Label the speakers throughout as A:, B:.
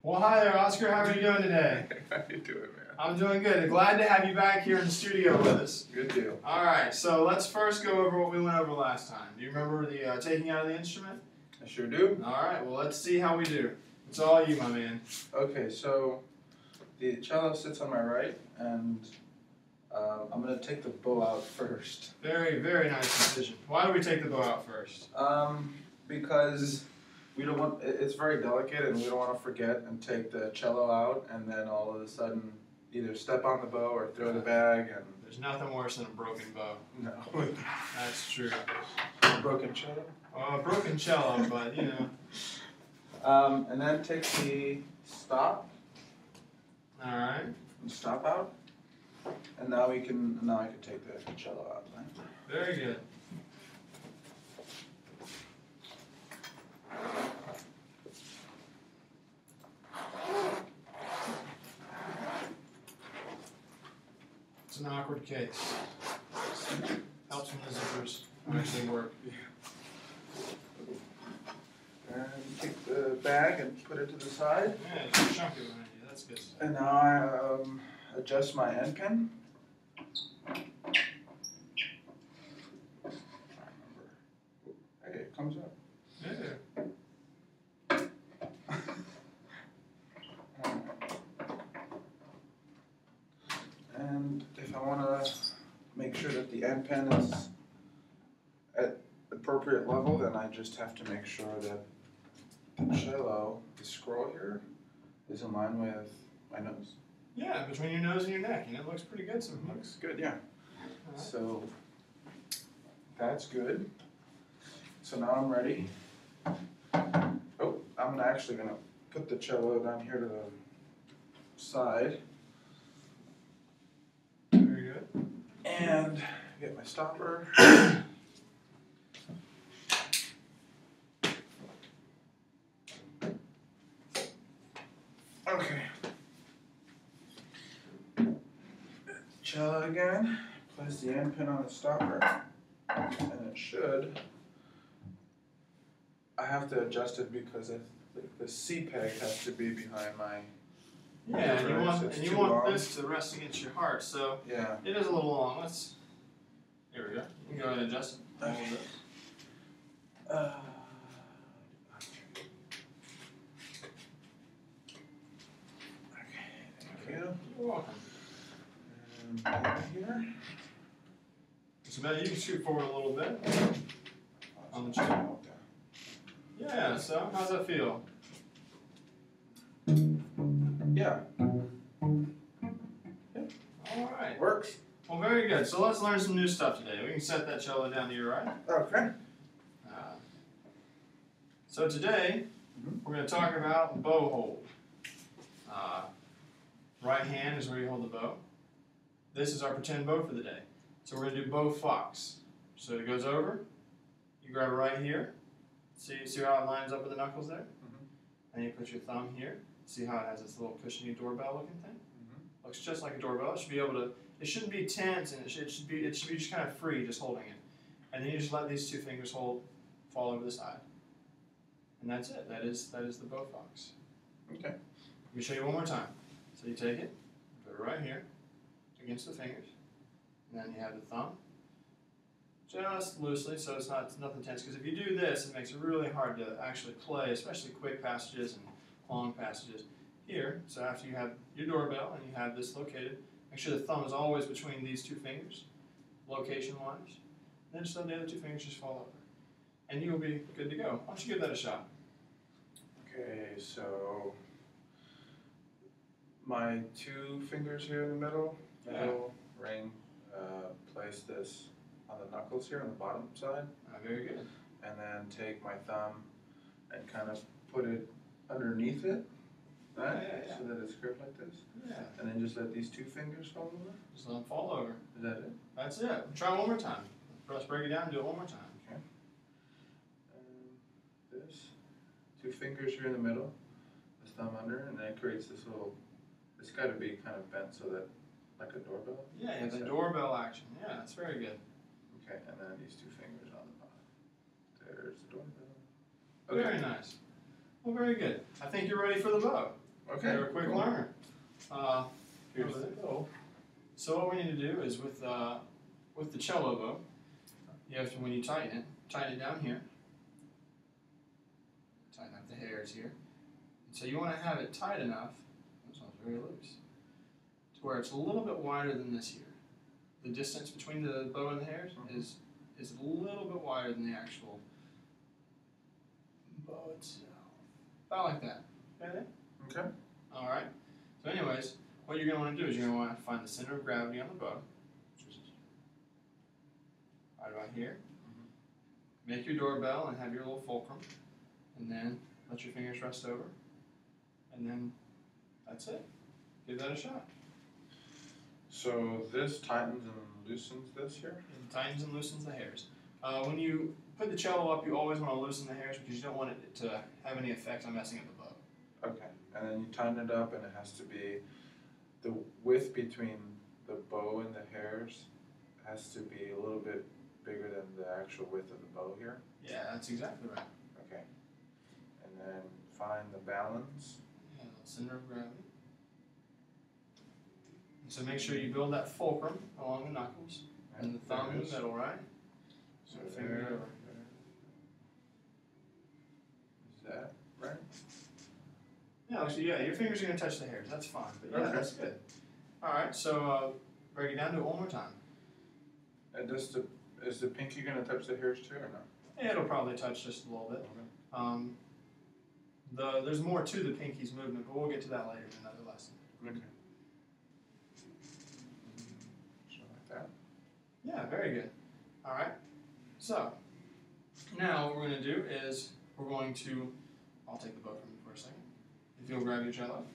A: Well, hi there, Oscar. How are you doing today?
B: How you doing, man?
A: I'm doing good. Glad to have you back here in the studio with us.
B: Good deal.
A: All right, so let's first go over what we went over last time. Do you remember the taking out of the instrument?
B: I sure do.
A: All right, well, let's see how we do. It's all you, my man.
B: Okay, so the cello sits on my right, and I'm going to take the bow out first.
A: Very, very nice decision. Why do we take the bow out first?
B: Because we don't want, it's very delicate, and we don't want to forget and take the cello out, and then all of a sudden either step on the bow or throw the bag. And
A: there's nothing worse than a broken bow.
B: No.
A: That's true.
B: A broken cello?
A: A broken cello, but you know.
B: And then take the stop.
A: All right.
B: Stop out. And now I can take the cello out. Right?
A: Very good. It's an awkward case. Helps when the zippers actually work.
B: And take the bag and put it to the side.
A: Yeah, it's chunky behind you. That's good stuff.
B: And now I adjust my end pin. Hey, it comes up.
A: Yeah.
B: And if I want to make sure that the end pin is at appropriate level, then I just have to make sure that the cello, the scroll here, is in line with my nose.
A: Yeah, between your nose and your neck, and it looks pretty good. So it looks
B: good, yeah. Right. So that's good. So now I'm ready. Oh, I'm actually gonna put the cello down here to the side.
A: Very good.
B: And get my stopper. Okay. Cello again. Place the end pin on the stopper. And it should. I have to adjust it because the C peg has to be behind my.
A: Yeah, and you want this to rest against your heart, so
B: yeah.
A: It is a little long. Here we go. You can go ahead and adjust it a little bit.
B: Okay, thank you.
A: You're welcome.
B: And over here.
A: So now you can scoot forward a little bit on the chair. Yeah, so how's that feel?
B: Yeah.
A: All right.
B: Works.
A: Well, very good. So let's learn some new stuff today. We can set that cello down to your right.
B: Okay.
A: So today, we're going to talk about bow hold. Right hand is where you hold the bow. This is our pretend bow for the day. So we're going to do bow fox. So it goes over. You grab it right here. See how it lines up with the knuckles there? And you put your thumb here. See how it has this little cushiony doorbell looking thing? Looks just like a doorbell. It should be able to. It shouldn't be tense, and it should be just kind of free, just holding it. And then you just let these two fingers fall over the side. And that's it. That is the bow fox.
B: Okay.
A: Let me show you one more time. So you take it, put it right here, against the fingers, and then you have the thumb. Just loosely, so it's nothing tense. Because if you do this, it makes it really hard to actually play, especially quick passages and long passages. Here, so after you have your doorbell and you have this located, make sure the thumb is always between these two fingers, location-wise. Then just let the other two fingers just fall over. And you will be good to go. Why don't you give that a shot?
B: Okay, so my two fingers here in the middle ring, place this on the knuckles here on the bottom side.
A: Very good.
B: And then take my thumb and kind of put it underneath it, right?
A: Yeah.
B: So that it's curved like this.
A: Yeah.
B: And then just let these two fingers fall over.
A: Just let them fall over.
B: Is that it?
A: That's it. Try one more time. Let's break it down and do it one more time.
B: Okay. And this. Two fingers here in the middle. The thumb under, and then it creates this little. It's got to be kind of bent so that, like a doorbell.
A: Yeah, the doorbell action. Yeah, that's very good.
B: Okay, and then these two fingers on the bottom. There's the doorbell.
A: Okay. Very nice. Well, very good. I think you're ready for the bow.
B: Okay.
A: You're a quick
B: cool.
A: learner.
B: Here's the bow.
A: So what we need to do is with the cello bow, you have to, when you tighten it down here. Tighten up the hairs here. And so you want to have it tight enough, this one's very loose, to where it's a little bit wider than this here. The distance between the bow and the hairs is a little bit wider than the actual bow itself. About like that. Okay?
B: Okay.
A: Alright. So anyways, what you're going to want to do is you're going to want to find the center of gravity on the bow, which is right about here. Make your doorbell and have your little fulcrum, and then let your fingers rest over, and then that's it. Give that a shot.
B: So this tightens and loosens this here?
A: It tightens and loosens the hairs. When you put the cello up, you always want to loosen the hairs because you don't want it to have any effect on messing up the bow.
B: Okay. And then you tighten it up, and it has to be the width between the bow and the hairs has to be a little bit bigger than the actual width of the bow here.
A: Yeah, that's exactly right.
B: Okay. And then find the balance.
A: Yeah, the center of gravity. So make sure you build that fulcrum along the knuckles and the thumb in the middle, right?
B: So
A: finger
B: there.
A: over.
B: Is that right?
A: Yeah, actually, yeah, your fingers are going to touch the hairs. That's fine. But yeah,
B: Okay.
A: that's good. All right, so break it down to it one more time.
B: And is the pinky going to touch the hairs too or no?
A: Yeah, it'll probably touch just a little bit. There's more to the pinky's movement, but we'll get to that later in another lesson.
B: Okay. So like that.
A: Yeah, very good. All right. So now what we're going to do is I'll take the bow from you for a second. If you'll grab your cello.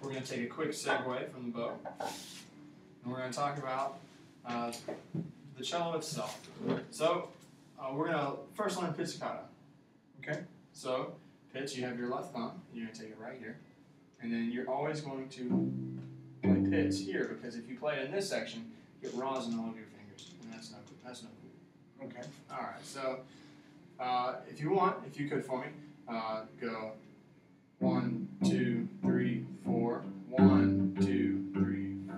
A: We're going to take a quick segue from the bow, and we're going to talk about the cello itself. So we're going to first learn pizzicato.
B: Okay.
A: So pitch, you have your left thumb, you're going to take it right here, and then you're always going to play pitch here, because if you play it in this section, you get rosin all over your fingers, and that's no cool.
B: Okay.
A: All right, so if you could for me, go 1, 2, 3, 4, 1, 2, 3, 4.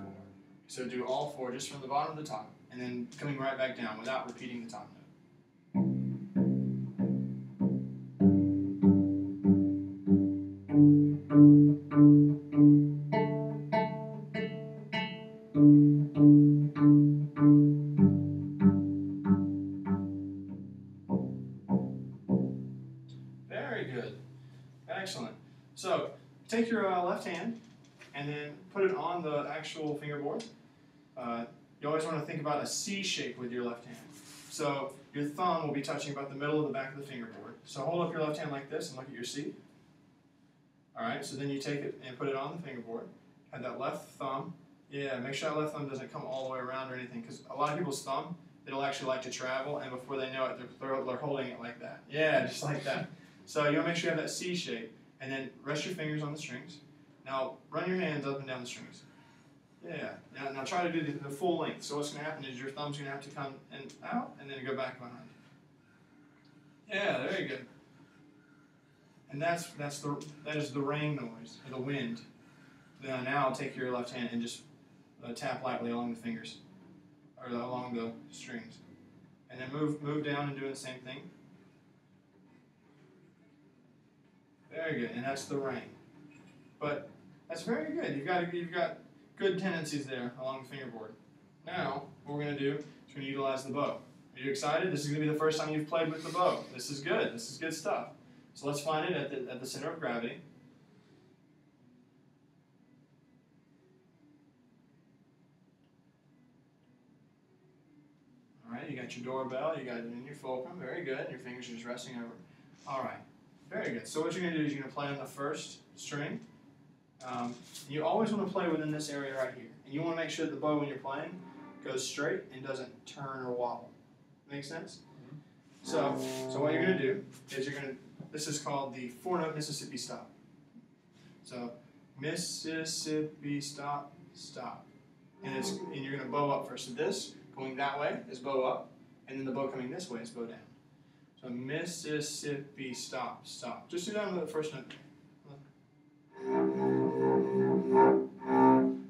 A: So do all 4 just from the bottom to the top, and then coming right back down without repeating the top note. Very good. Excellent. So take your left hand and then put it on the actual fingerboard. You always want to think about a C shape with your left hand. So your thumb will be touching about the middle of the back of the fingerboard. So hold up your left hand like this and look at your C. Alright, so then you take it and put it on the fingerboard. Have that left thumb. Yeah, make sure that left thumb doesn't come all the way around or anything, because a lot of people's thumb, it'll actually like to travel, and before they know it, they're holding it like that. Yeah, just like that. So you want to make sure you have that C shape, and then rest your fingers on the strings. Now run your hands up and down the strings. Yeah. Now try to do the full length. So what's going to happen is your thumb's going to have to come and out, and then go back behind. Yeah, very good. And that is the rain noise, or the wind. Now take your left hand and just tap lightly along the fingers, or along the strings, and then move down and do the same thing. Very good, and that's the rain. But that's very good. You've got good tendencies there along the fingerboard. Now what we're going to do is we're going to utilize the bow. Are you excited? This is going to be the first time you've played with the bow. This is good. This is good stuff. So let's find it at the center of gravity. All right, you got your doorbell, you got it in your fulcrum, very good. Your fingers are just resting over. All right, very good. So what you're going to do is you're going to play on the first string. You always want to play within this area right here, and you want to make sure that the bow when you're playing goes straight and doesn't turn or wobble. Make sense? So what you're going to do is this is called the 4-note Mississippi stop. So Mississippi stop, stop. And you're going to bow up first. So this going that way is bow up, and then the bow coming this way is bow down. So Mississippi, stop, stop. Just do that on the first note.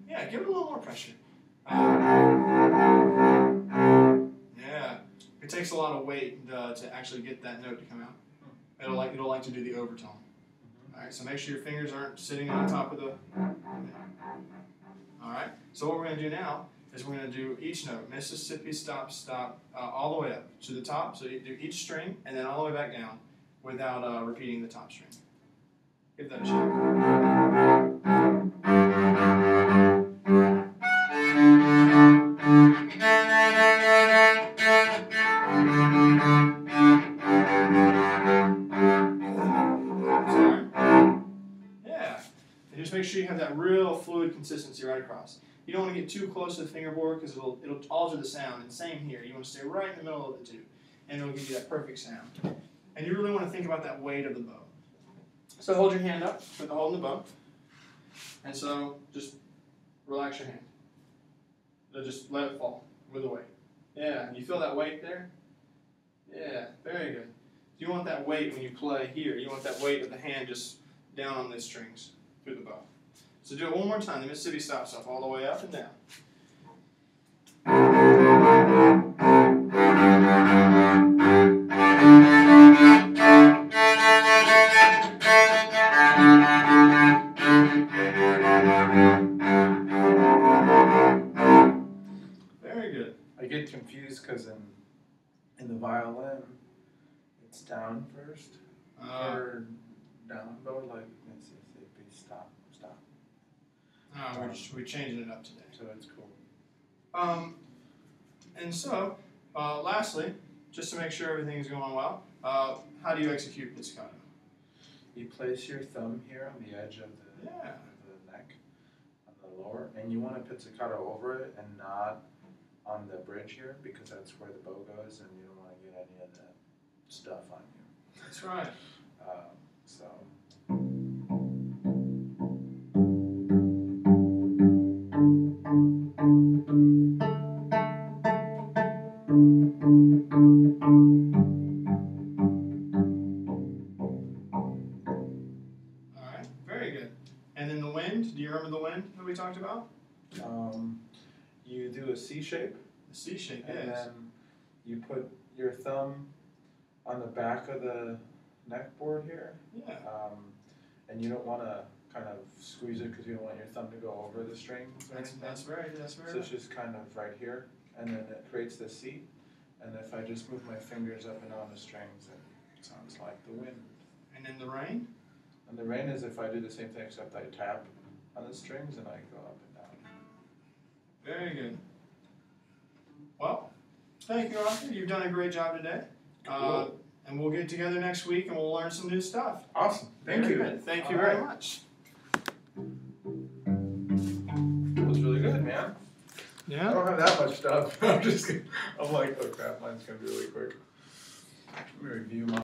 A: Yeah, give it a little more pressure. Yeah, it takes a lot of weight to actually get that note to come out. It'll like to do the overtone. All right, so make sure your fingers aren't sitting on top of the. All right. So what we're going to do now is we're going to do each note, Mississippi, stop, stop, all the way up to the top. So you do each string and then all the way back down without repeating the top string. Give that a shot. Yeah. And just make sure you have that real fluid consistency right across. You don't want to get too close to the fingerboard because it'll alter the sound. And same here. You want to stay right in the middle of the two. And it'll give you that perfect sound. And you really want to think about that weight of the bow. So hold your hand up with the hold in the bow. And so just relax your hand. So just let it fall with the weight. Yeah, you feel that weight there? Yeah, very good. You want that weight when you play here. You want that weight of the hand just down on the strings through the bow. So do it one more time. The Mississippi stop, stop, all the way up and down. Very good.
B: I get confused because in the violin, it's down first, or down bow, like Mississippi, stop, stop.
A: We're changing it up today.
B: So it's cool.
A: And so, lastly, just to make sure everything's going well, how do you execute pizzicato?
B: You place your thumb here on the edge of the neck, on the lower, and you want to pizzicato over it and not on the bridge here because that's where the bow goes and you don't want to get any of that stuff on you.
A: That's right.
B: So.
A: Alright, very good. And then the wind, do you remember the wind that we talked about?
B: You do a C shape.
A: The C shape,
B: and then you put your thumb on the back of the neck board here.
A: Yeah.
B: And you don't want to kind of squeeze it because you don't want your thumb to go over the strings or anything.
A: That's very
B: So it's just kind of right here, and then it creates the C. And if I just move my fingers up and down the strings, it sounds like the wind.
A: And then the rain?
B: And the rain is if I do the same thing except I tap on the strings and I go up and down.
A: Very good. Well, thank you, Arthur. You've done a great job today.
B: Cool.
A: And we'll get together next week and we'll learn some new stuff.
B: Awesome. Thank you.
A: Good. Thank you very much.
B: It was really good, man.
A: Yeah?
B: I don't have that much stuff. I'm like, oh crap, mine's going to be really quick. Let me review mine.